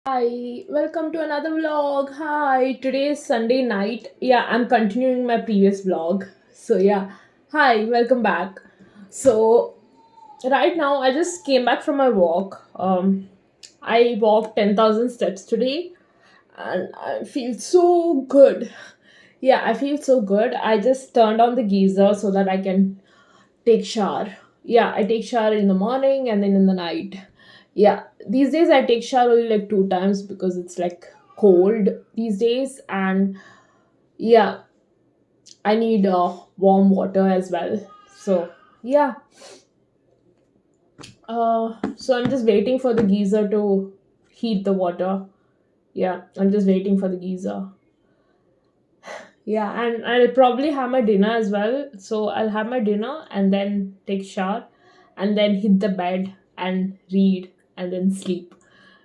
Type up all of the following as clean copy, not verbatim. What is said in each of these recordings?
Hi, welcome to another vlog. Hi, today is Sunday night. Yeah, I'm continuing my previous vlog. Hi, welcome back. So, right now I just came back from my walk. I walked 10,000 steps today and I feel so good. Yeah, I feel so good. I just turned on the geyser so that I can take shower. Yeah, I take shower in the morning and then in the night. Yeah, these days I take shower only like two times because it's like cold these days, and yeah, I need warm water as well. So yeah, so I'm just waiting for the geyser to heat the water. Yeah, I'm just waiting for the geyser. Yeah, and I'll probably have my dinner as well. So I'll have my dinner and then take shower and then hit the bed and read and then sleep.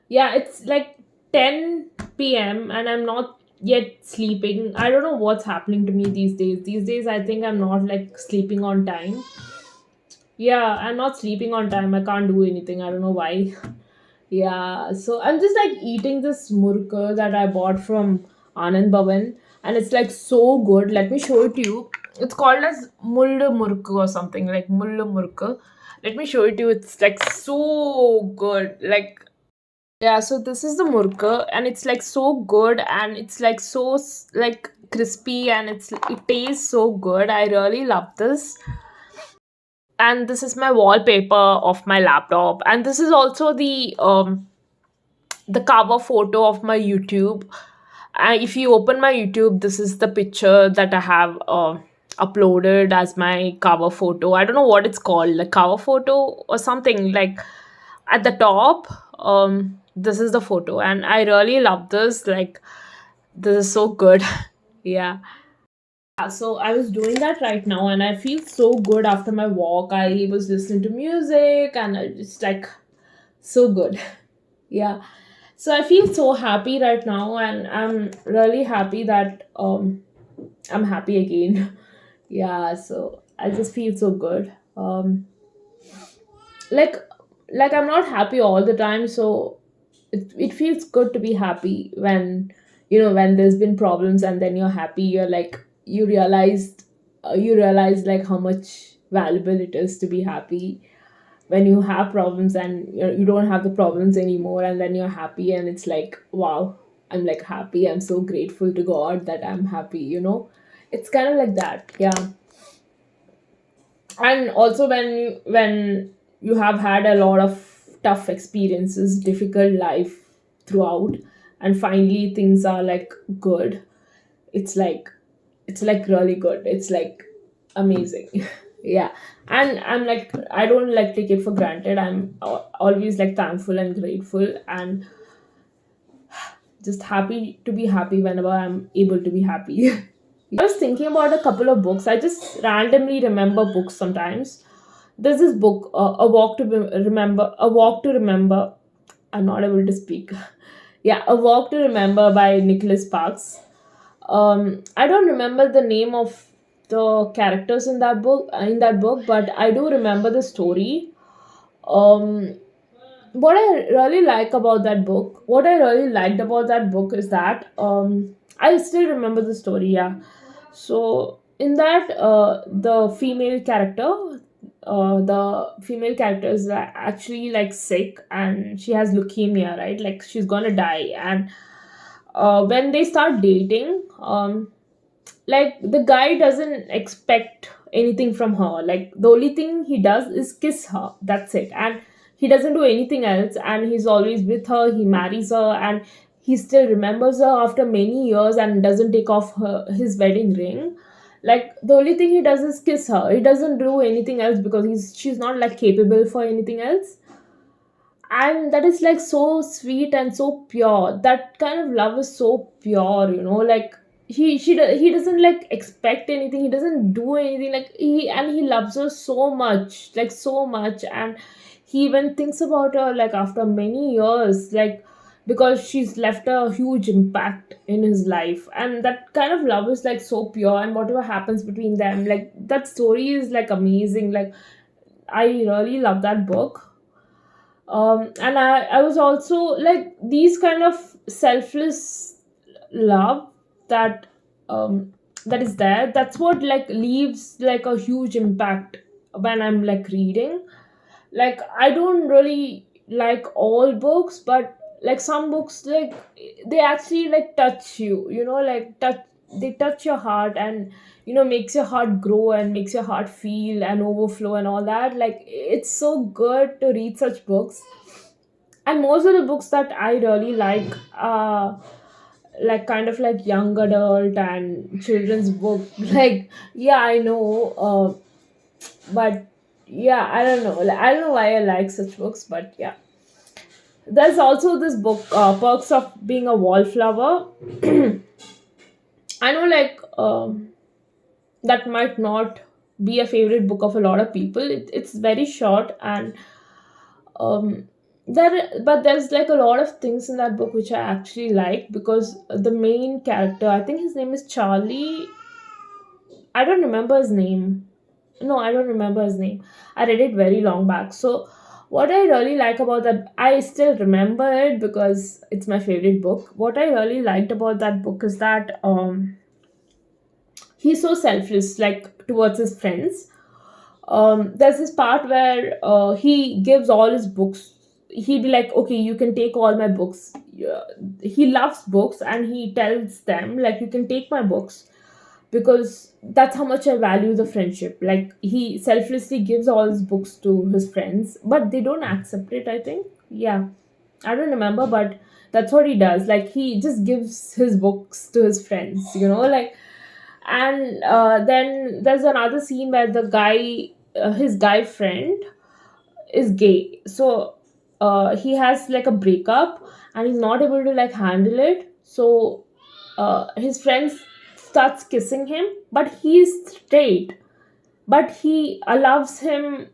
Yeah, it's like 10 p.m. and I'm not yet sleeping. I don't know what's happening to me these days. These days, I think I'm not like sleeping on time. Yeah, I'm not sleeping on time. I can't do anything. I don't know why. Yeah, so I'm just like eating this murka that I bought from Anand Bhavan, and it's like so good. Let me show it to you. It's called as mulla murka or something like mulla murka. Let me show it to you. It's like so good. Like yeah, so this is the murka, and it's like so good, and it's like so like crispy, and it tastes so good. I really love this. And this is my wallpaper of my laptop, and this is also the cover photo of my YouTube. If you open my YouTube, this is the picture that I have uploaded as my cover photo. I don't know what it's called, like cover photo or something. Like at the top, this is the photo, and I really love this. Like this is so good. Yeah. So I was doing that right now, and I feel so good after my walk. I was listening to music, and I just like so good. Yeah. So I feel so happy right now, and I'm really happy that I'm happy again. Yeah, so I just feel so good. Like like I'm not happy all the time, so it feels good to be happy when when there's been problems and then you're happy. You're like you realize like how much valuable it is to be happy when you have problems and you don't have the problems anymore, and then you're happy and it's like wow, I'm like happy, I'm so grateful to God that I'm happy. It's kind of like that. Yeah. And also when you have had a lot of tough experiences, difficult life throughout, and finally things are like good, it's like it's like really good, it's like amazing. Yeah. And I'm like, I don't like take it for granted. I'm always like thankful and grateful and just happy to be happy whenever I'm able to be happy. I was thinking about a couple of books. I just randomly remember books sometimes. There's this book, A Walk to Remember. I'm not able to speak. Yeah, A Walk to Remember by Nicholas Sparks. I don't remember the name of the characters in that book, but I do remember the story. Um, what I really liked about that book is that I still remember the story. Yeah. So in that, the female character is actually like sick, and she has leukemia, right? Like she's gonna die, and when they start dating, like the guy doesn't expect anything from her. Like the only thing he does is kiss her, that's it, and he doesn't do anything else, and he's always with her. He marries her, and he still remembers her after many years and doesn't take off his wedding ring. Like the only thing he does is kiss her. He doesn't do anything else because she's not like capable for anything else. And that is like so sweet and so pure. That kind of love is so pure. Like he doesn't like expect anything. He doesn't do anything. Like he loves her so much, like so much. And he even thinks about her like after many years, like because she's left a huge impact in his life. And that kind of love is like so pure, and whatever happens between them, like that story is like amazing. Like I really love that book. And I was also like these kind of selfless love that um that is there, that's what like leaves like a huge impact when I'm like reading. Like I don't really like all books, but like some books, like they actually like touch you, like they touch your heart, and makes your heart grow and makes your heart feel and overflow and all that. Like it's so good to read such books. And most of the books that I really like kind of like young adult and children's book. Like yeah, I know, but yeah, I don't know. Like, I don't know why I like such books, but yeah. There's also this book, Perks of Being a Wallflower. I know, like, that might not be a favorite book of a lot of people. It's very short, and um, but there's like a lot of things in that book which I actually like, because the main character, I think his name is Charlie. I don't remember his name. No, I don't remember his name. I read it very long back. So, what I really like about that, I still remember it because it's my favorite book. What I really liked about that book is that he's so selfless, like towards his friends. There's this part where he gives all his books. He'd be like, okay, you can take all my books. Yeah. He loves books, and he tells them, like, you can take my books, because that's how much I value the friendship. Like he selflessly gives all his books to his friends, but they don't accept it, I think. Yeah. I don't remember, but that's what he does. Like he just gives his books to his friends, like. And then there's another scene where the guy, his guy friend, is gay. So he has like a breakup, and he's not able to like handle it. So his friend starts kissing him, but he's straight, but he allows him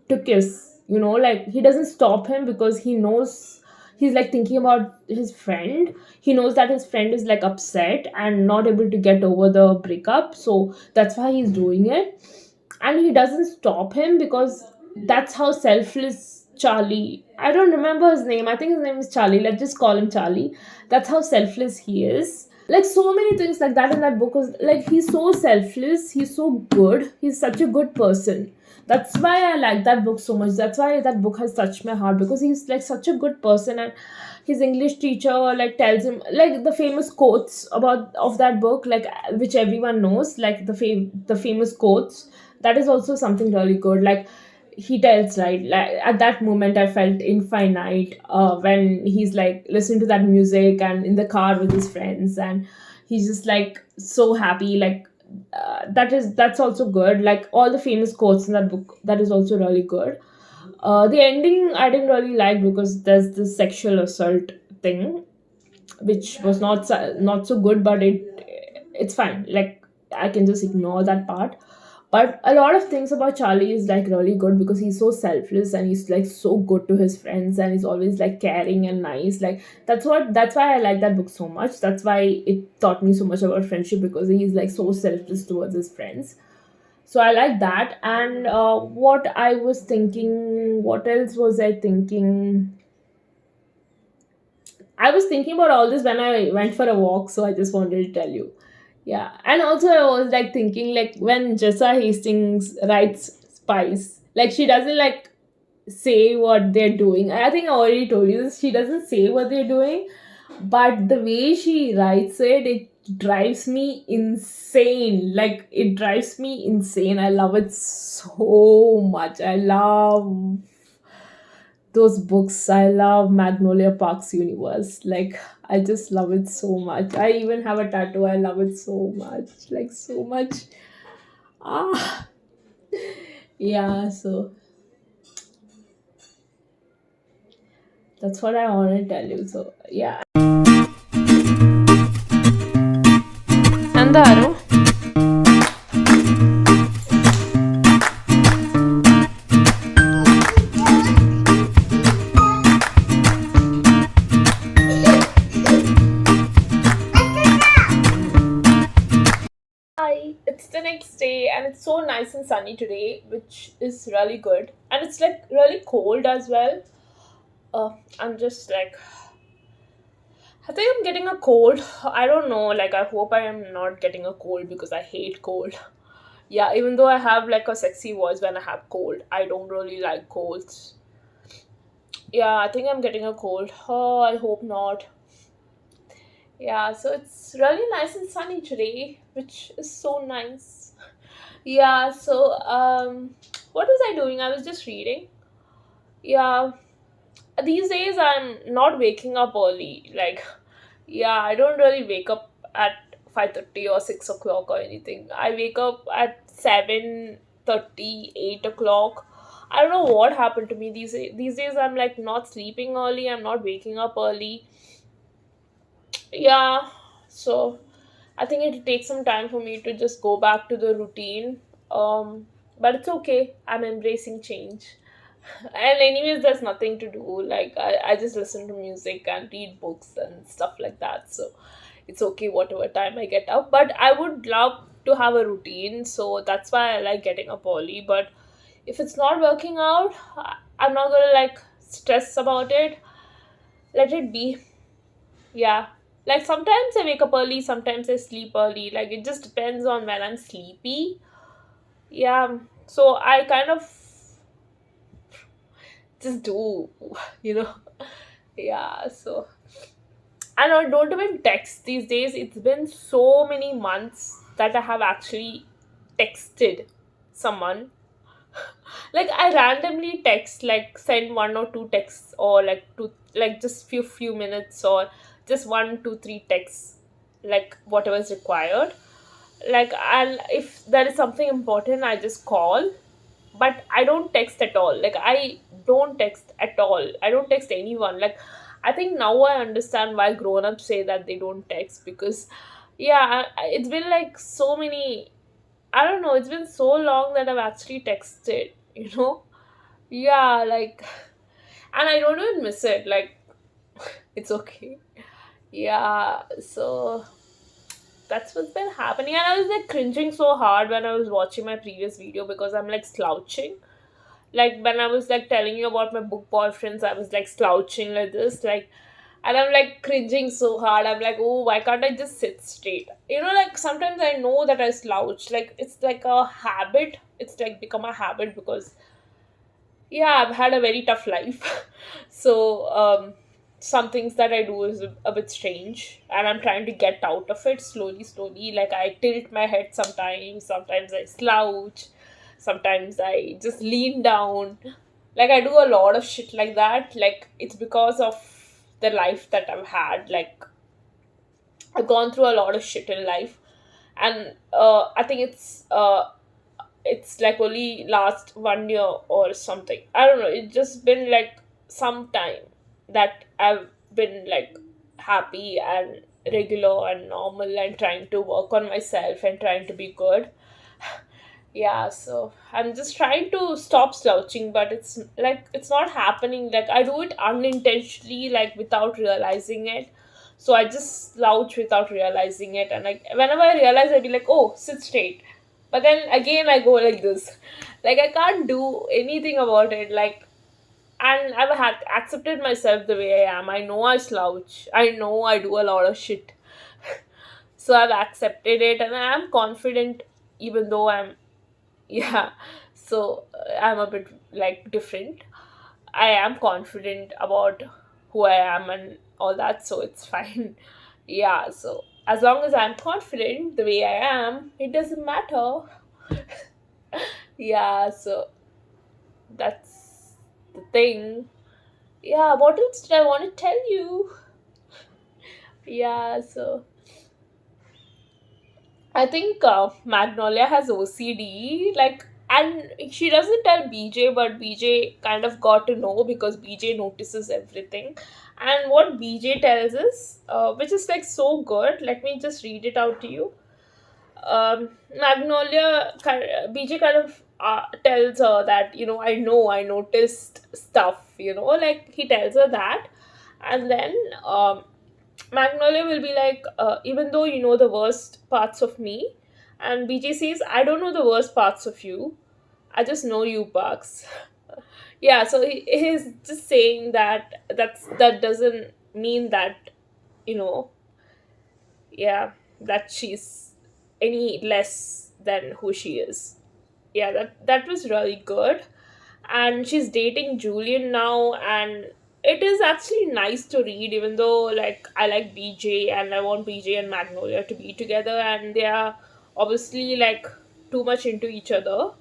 to kiss, like he doesn't stop him, because he knows he's like thinking about his friend. He knows that his friend is like upset and not able to get over the breakup, so that's why he's doing it. And he doesn't stop him, because that's how selfless Charlie, I don't remember his name, I think his name is Charlie, let's just call him Charlie. That's how selfless he is. Like so many things like that in that book was like, he's so selfless, he's so good, he's such a good person. That's why I like that book so much. That's why that book has touched my heart, because he's like such a good person. And his English teacher like tells him like the famous quotes about of that book, like which everyone knows, like the famous quotes. That is also something really good. Like he tells, right, like at that moment I felt infinite, when he's like listening to that music and in the car with his friends, and he's just like so happy. Like that's also good. Like all the famous quotes in that book, that is also really good. The ending I didn't really like, because there's this sexual assault thing, which was not so good, but it's fine. Like I can just ignore that part. But a lot of things about Charlie is like really good, because he's so selfless, and he's like so good to his friends, and he's always like caring and nice. Like that's why I like that book so much. That's why it taught me so much about friendship, because he's like so selfless towards his friends. So I like that. And what I was thinking, what else was I thinking? I was thinking about all this when I went for a walk, so I just wanted to tell you. Yeah, and also I was like thinking, like when Jessa Hastings writes spies, like she doesn't like say what they're doing. I think I already told you this. She doesn't say what they're doing, but the way she writes it, it drives me insane. Like it drives me insane. I love it so much. I love those books. I love Magnolia Park's universe. Like I just love it so much. I even have a tattoo. I love it so much. Like so much. Ah, yeah. So that's what I want to tell you. So yeah. എന്താ Hi, it's the next day, and it's so nice and sunny today, which is really good. And it's like really cold as well. I'm just like, I think I'm getting a cold. I don't know. Like, I hope I am not getting a cold because I hate cold. Yeah, even though I have like a sexy voice when I have cold, I don't really like colds. Yeah, I think I'm getting a cold. Oh, I hope not. Yeah, so it's really nice and sunny today, which is so nice. Yeah, so what was I doing? I was just reading. Yeah, these days I'm not waking up early. Like, yeah, I don't really wake up at 5:30 or 6 o'clock or anything. I wake up at 7:30, 8 o'clock. I don't know what happened to me these days. I'm like not sleeping early. I'm not waking up early. Yeah, so I think it'll take some time for me to just go back to the routine. But it's okay. I'm embracing change. And anyways, there's nothing to do. Like I just listen to music and read books and stuff like that. So it's okay whatever time I get up. But I would love to have a routine, so that's why I like getting up early. But if it's not working out, I'm not gonna like stress about it. Let it be. Yeah. Like sometimes I wake up early, sometimes I sleep early. Like it just depends on when I'm sleepy. Yeah. So I kind of just do, you know. Yeah. So and I don't even text these days. It's been so many months that I have actually texted someone. Like I randomly text, like send one or two texts, or like two, like just few minutes, or just 1, 2, 3 texts, like whatever is required. Like, and if there is something important, I just call. But I don't text at all. Like I don't text at all. I don't text anyone. Like I think now I understand why grown-ups say that they don't text, because yeah, it's been like so many, I don't know, it's been so long that I've actually texted, you know? Yeah, like, and I don't even miss it. Like, it's okay. Yeah, so that's what's been happening. And I was like cringing so hard when I was watching my previous video because I'm like slouching. Like, when I was like telling you about my book boyfriends, I was like slouching like this, like, and I'm like cringing so hard. I'm like, oh, why can't I just sit straight? You know, like sometimes I know that I slouch. Like, it's like a habit. It's like become a habit because yeah, I've had a very tough life. So some things that I do is a bit strange, and I'm trying to get out of it slowly. Like I tilt my head sometimes I slouch, sometimes I just lean down. Like I do a lot of shit like that. Like it's because of the life that I've had. Like I've gone through a lot of shit in life, and I think it's like only last 1 year or something. I don't know. It's just been like some time that I've been like happy and regular and normal and trying to work on myself and trying to be good. Yeah, so I'm just trying to stop slouching, but it's like it's not happening. Like I do it unintentionally, like without realizing it. So I just slouch without realizing it, and like whenever I realize, I'd be like, "Oh, sit straight," but then again I go like this. Like I can't do anything about it. Like, and I've had accepted myself the way I am. I know I slouch. I know I do a lot of shit. So I've accepted it, and I am confident, even though I'm yeah. So I'm a bit like different. I am confident about who I am and all that, so it's fine. Yeah, so as long as I'm confident the way I am, it doesn't matter. Yeah, so that's the thing. Yeah, what else did I want to tell you? Yeah, so I think Magnolia has OCD, like, and she doesn't tell BJ, but BJ kind of got to know because BJ notices everything. And what BJ tells us, which is like so good, let me just read it out to you. BJ kind of tells her that, I noticed stuff, like he tells her that. And then Magnolia will be like, even though you know the worst parts of me, And BJ says, I don't know the worst parts of you. I just know you parts. Yeah, so he's just saying that that doesn't mean that, you know, yeah, that she's any less than who she is. Yeah, that was really good. And she's dating Julian now, and it is actually nice to read, even though like I like BJ and I want BJ and Magnolia to be together, and they are obviously like too much into each other,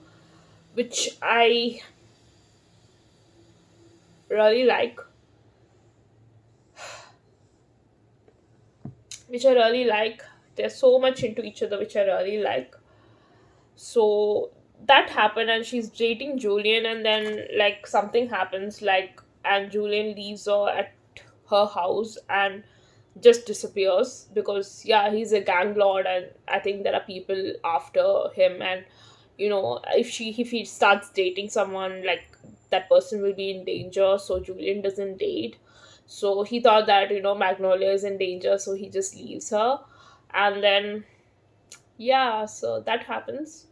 which I really like, which I really like. They're so much into each other, which I really like. So that happened, and she's dating Julian, and then like something happens, like, and Julian leaves her at her house and just disappears because yeah, he's a gang lord, and I think there are people after him, and if he starts dating someone, like, that person will be in danger, so Julian doesn't date. So he thought that Magnolia is in danger, so he just leaves her. And then yeah, so that happens.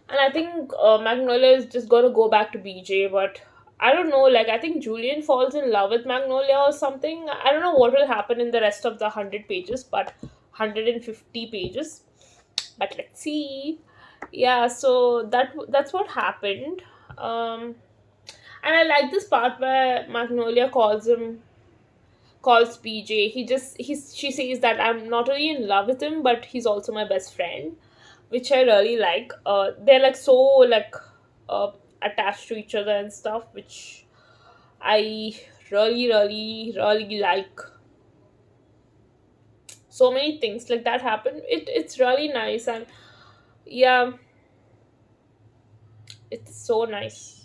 And I think Magnolia is just gonna go back to BJ, but I don't know. Like, I think Julian falls in love with Magnolia or something. I don't know what will happen in the rest of the 100 pages, but 150 pages. But let's see. Yeah, so that's what happened. Um, and I like this part where Magnolia calls BJ. She says that I'm not only in love with him, but he's also my best friend, which I really like. They're like so like uh, attached to each other and stuff, which I really like. So many things like that happen. It's really nice, and yeah, it's so nice.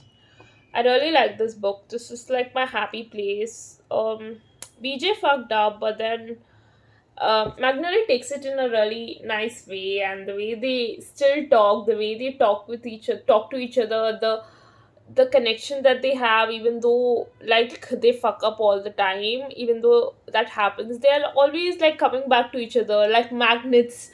I really like this book. This is like my happy place. BJ fucked up, but then Magnolia takes it in a really nice way, and the way they still talk, the way they talk to each other, the connection that they have, even though like they fuck up all the time, even though that happens, they are always like coming back to each other like magnets,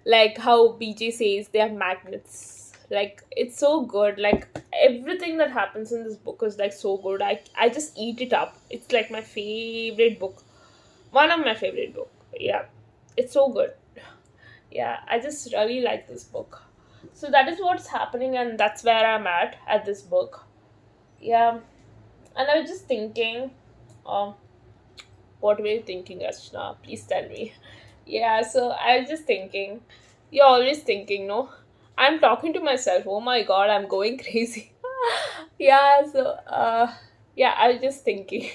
like how BJ says they are magnets. Like, it's so good. Like, everything that happens in this book is like so good. I just eat it up. It's like my favorite book, one of my favorite book. Yeah, it's so good. Yeah, I just really like this book. So that is what's happening, and that's where I'm at this book. Yeah, and I was just thinking, um, what were you thinking, Ashna? Please tell me. Yeah, so I was just thinking, you're always thinking, no? I'm talking to myself. Oh my god, I'm going crazy. Yeah, so yeah, I was just thinking.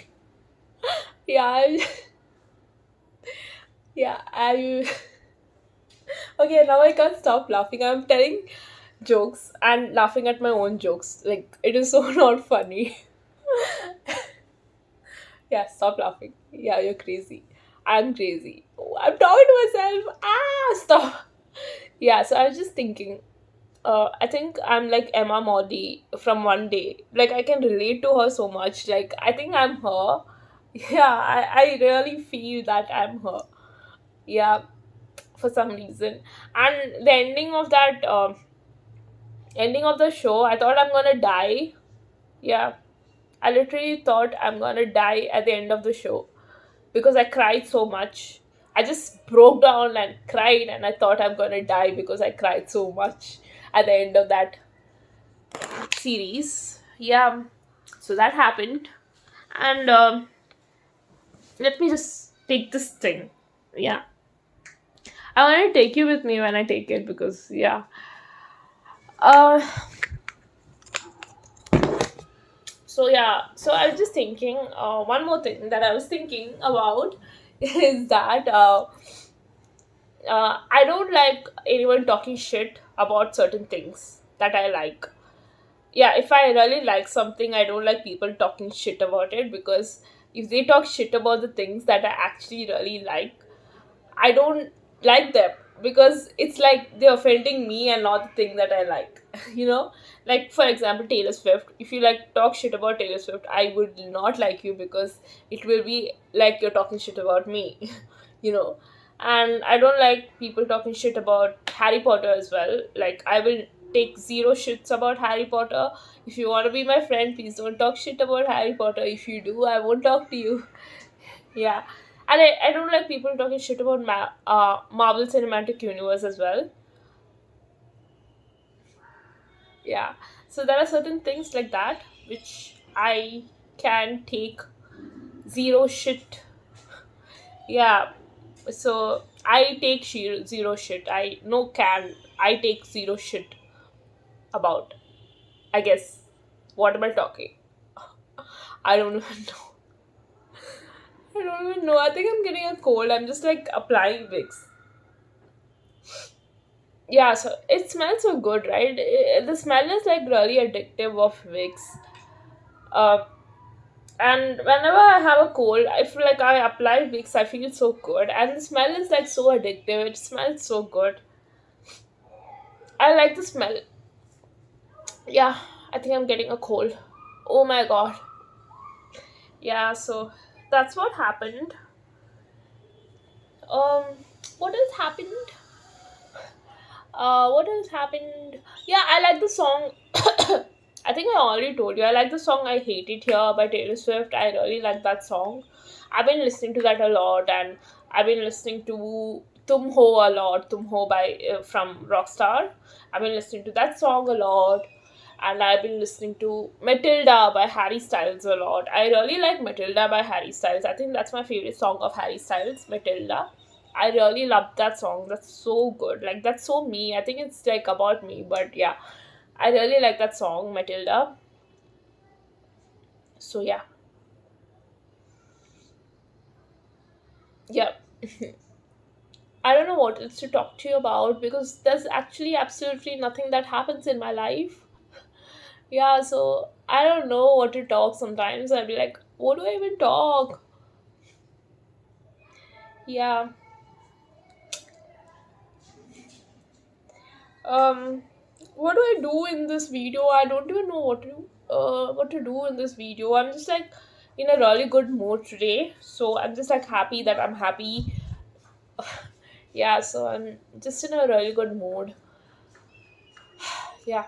Yeah, yeah, I okay, now I can't stop laughing. I'm telling jokes and laughing at my own jokes. Like, it is so not funny. Yeah, stop laughing. Yeah, you're crazy. I'm crazy. Oh, I'm talking to myself. Ah, stop. Yeah, so I was just thinking, I think I'm like Emma Maudie from One Day. Like, I can relate to her so much. Like, I think I'm her. Yeah, I really feel that I'm her. Yeah, for some reason. And the ending of the show, I thought I'm gonna die. Yeah, I literally thought I'm gonna die at the end of the show because I cried so much. I just broke down and cried, and I thought I'm gonna die because I cried so much at the end of that series. Yeah, so that happened. And let me just take this thing. Yeah, I want to take you with me when I take it because, yeah. Uh, so yeah, so I was just thinking, one more thing that I was thinking about is that I don't like anyone talking shit about certain things that I like. Yeah, if I really like something, I don't like people talking shit about it, because if they talk shit about the things that I actually really like, I don't like them, because it's like they're offending me and not the thing that I like. you know? Like, for example, Taylor Swift. If you like talk shit about Taylor Swift, I would not like you, because it will be like you're talking shit about me. you know? And I don't like people talking shit about Harry Potter as well. Like, I will take zero shits about Harry Potter. If you want to be my friend, please don't talk shit about Harry Potter. If you do, I won't talk to you. Yeah. And I don't like people talking shit about Marvel Cinematic Universe as well. Yeah. So there are certain things like that which I can take zero shit. Yeah. So I take zero shit. I no can. I take zero shit about. I guess. What am I talking? I don't even know. I don't even know. I think I'm getting a cold. I'm just like applying Vicks. Yeah, so it smells so good, right? The smell is like really addictive of Vicks. Uh, and whenever I have a cold, I feel like I apply Vicks, I feel so good. And the smell is like so addictive. It smells so good. I like the smell. Yeah, I think I'm getting a cold. Oh my god. Yeah, so that's what happened. Um, what else happened? What else happened? Yeah, I like the song. I think I already told you. I like the song "I Hate It Here" by Taylor Swift. I really like that song. I've been listening to that a lot, and I've been listening to "Tum Ho" a lot. "Tum Ho" by from Rockstar. I've been listening to that song a lot, and I've been listening to "Matilda" by Harry Styles a lot. I really like "Matilda" by Harry Styles. I think that's my favorite song of Harry Styles, "Matilda." I really love that song. That's so good. Like, that's so me. I think it's like about me, but yeah, I really like that song, Matilda. So yeah, yeah. I don't know what else to talk to you about because there's actually absolutely nothing that happens in my life. Yeah, so I don't know what to talk sometimes. I'll be like, what do I even talk? Yeah. Um, what do I do in this video? I don't even know what to do in this video. I'm just like in a really good mood today. So I'm just like happy that I'm happy. Yeah, so I'm just in a really good mood. Yeah.